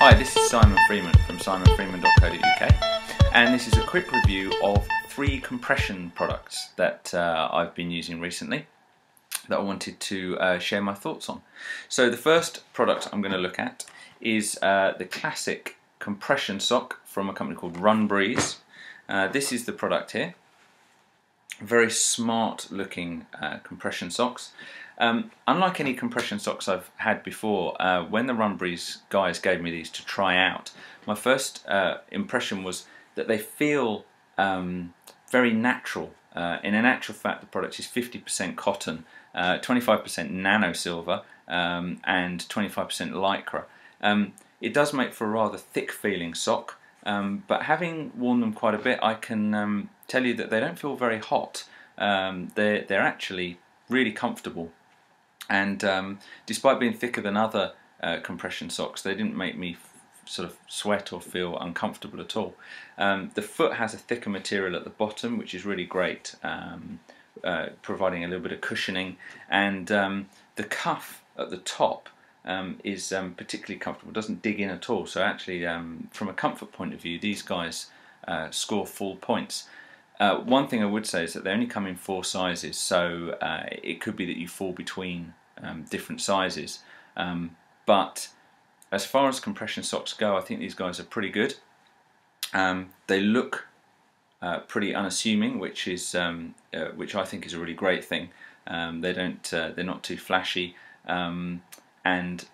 Hi, this is Simon Freeman from simonfreeman.co.uk, and this is a quick review of 3 compression products that I've been using recently that I wanted to share my thoughts on. So the first product I'm going to look at is the classic compression sock from a company called RunBreeze. This is the product here. Very smart looking compression socks. Unlike any compression socks I've had before, when the RunBreeze guys gave me these to try out, my first impression was that they feel very natural. In actual fact, the product is 50% cotton, 25% nano silver, and 25% lycra. It does make for a rather thick feeling sock, but having worn them quite a bit, I can tell you that they don't feel very hot. They're actually really comfortable. And despite being thicker than other compression socks, they didn't make me sort of sweat or feel uncomfortable at all. The foot has a thicker material at the bottom, which is really great, providing a little bit of cushioning, and the cuff at the top is particularly comfortable. It doesn't dig in at all, so actually from a comfort point of view, these guys score full points. One thing I would say is that they only come in 4 sizes, so it could be that you fall between different sizes. But as far as compression socks go, I think these guys are pretty good. They look pretty unassuming, which I think is a really great thing. They're not too flashy, and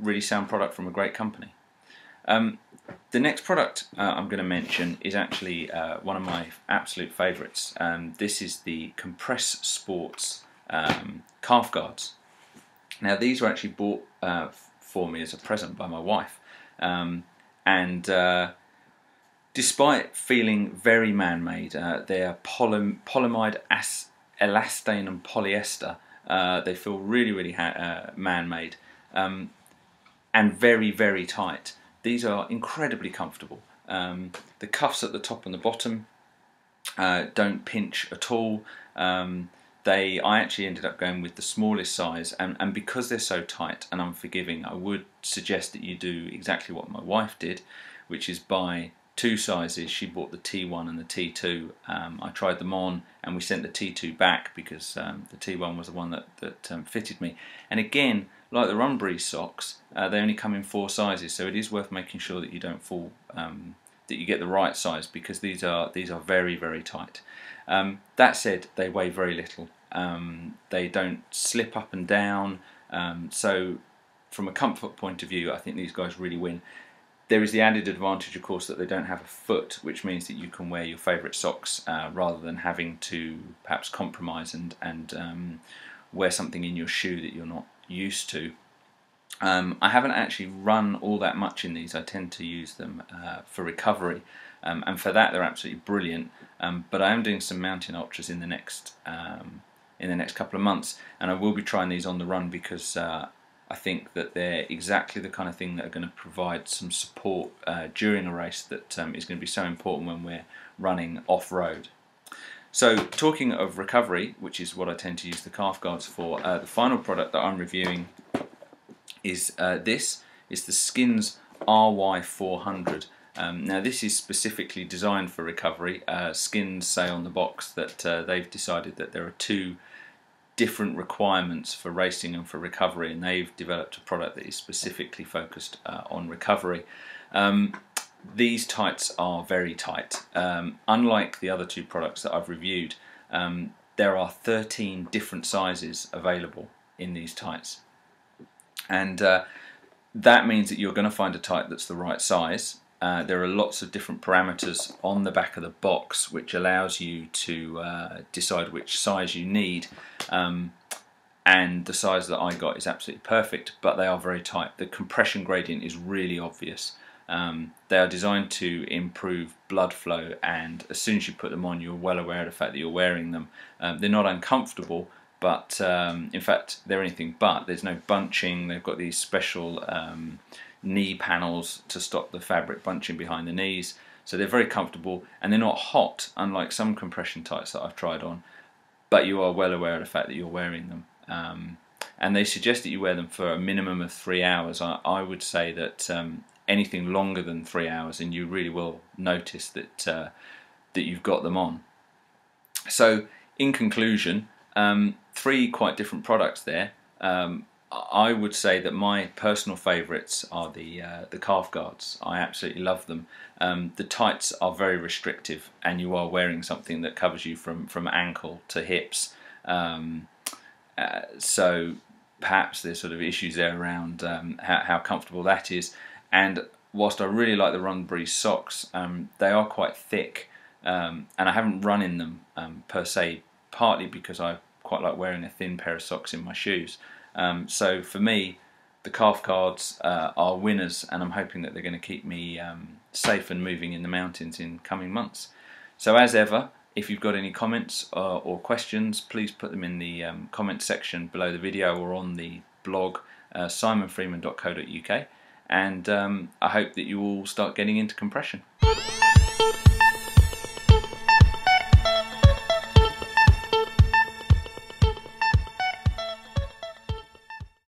really sound product from a great company. The next product I'm going to mention is actually one of my absolute favourites. This is the Compressport calf guards. Now these were actually bought for me as a present by my wife, and despite feeling very man-made, they are polyamide elastane and polyester. They feel really man-made, and very tight. These are incredibly comfortable. The cuffs at the top and the bottom don't pinch at all. I actually ended up going with the smallest size, and because they're so tight and unforgiving, I would suggest that you do exactly what my wife did, which is buy 2 sizes. She bought the T1 and the T2. I tried them on, and we sent the T2 back because the T1 was the one that fitted me. And again, like the RunBreeze socks, they only come in 4 sizes, so it is worth making sure that you don't fall, that you get the right size, because these are very tight. That said, they weigh very little. They don't slip up and down, so from a comfort point of view, I think these guys really win. There is the added advantage, of course, that they don't have a foot, which means that you can wear your favourite socks rather than having to perhaps compromise and wear something in your shoe that you're not used to. I haven't actually run all that much in these. I tend to use them for recovery, and for that they're absolutely brilliant. But I am doing some mountain ultras in the next couple of months, and I will be trying these on the run because I think that they're exactly the kind of thing that are going to provide some support during a race that is going to be so important when we're running off-road. So talking of recovery, which is what I tend to use the calf guards for, the final product that I'm reviewing is this. It's the Skins RY400. Now this is specifically designed for recovery. Skins say on the box that they've decided that there are 2 different requirements for racing and for recovery, and they've developed a product that is specifically focused on recovery. These tights are very tight. Unlike the other 2 products that I've reviewed, there are 13 different sizes available in these tights, and that means that you're going to find a tight that's the right size. There are lots of different parameters on the back of the box which allows you to decide which size you need, and the size that I got is absolutely perfect, but they are very tight. The compression gradient is really obvious. They are designed to improve blood flow, and as soon as you put them on, you're well aware of the fact that you're wearing them. They're not uncomfortable, but in fact they're anything but. There's no bunching. They've got these special knee panels to stop the fabric bunching behind the knees, so they're very comfortable, and they're not hot, unlike some compression tights that I've tried on, but you are well aware of the fact that you're wearing them. And they suggest that you wear them for a minimum of 3 hours. I would say that anything longer than 3 hours, and you really will notice that that you've got them on. So in conclusion, 3 quite different products there. I would say that my personal favourites are the calf guards. I absolutely love them. The tights are very restrictive, and you are wearing something that covers you from ankle to hips. So perhaps there's sort of issues there around how comfortable that is. And whilst I really like the RunBreeze socks, they are quite thick, and I haven't run in them per se, partly because I quite like wearing a thin pair of socks in my shoes. So for me, the calf guards are winners, and I'm hoping that they're going to keep me safe and moving in the mountains in coming months. So as ever, if you've got any comments or questions, please put them in the comment section below the video or on the blog simonfreeman.co.uk, and I hope that you all start getting into compression.